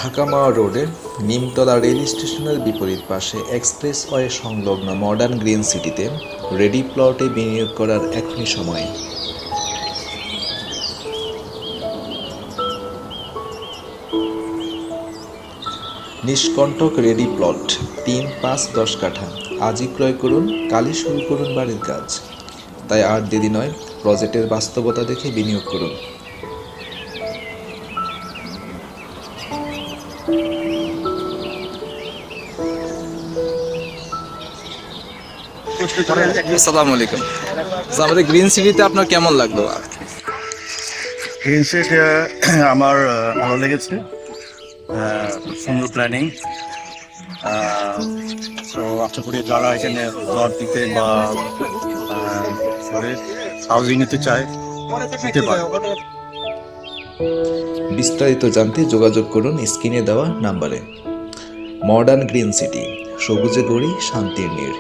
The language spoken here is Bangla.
ঢাকা মাওয়া রোডে নিমতলা রেল স্টেশনের বিপরীত পাশে এক্সপ্রেসওয়ে সংলগ্ন মডার্ন গ্রিন সিটিতে রেডি প্লটে বিনিয়োগ করার এখনই সময়। নিষ্কণ্টক রেডি প্লট ৩, ৫, ১০ কাঠা। আজই ক্রয় করুন, কালই শুরু করুন বাড়ির কাজ। তাই আর দেরি নয়, প্রজেক্টের বাস্তবতা দেখে বিনিয়োগ করুন। আসসালামু আলাইকুম। আমাদের গ্রিন সিটিতে আপনার কেমন লাগলো? গ্রিন সিটি আমার ভালো লেগেছে। সুন্দর প্ল্যানিং। তো আশা করি যারা এখানে ঘর দিতে বা হাউজিং নিতে চায় নিতে পারে। বিস্তারিত জানতে যোগাযোগ করুন স্ক্রিনে দেওয়া নাম্বারে। মডার্ন গ্রিন সিটি, সবুজে গড়ি শান্তির নীড়।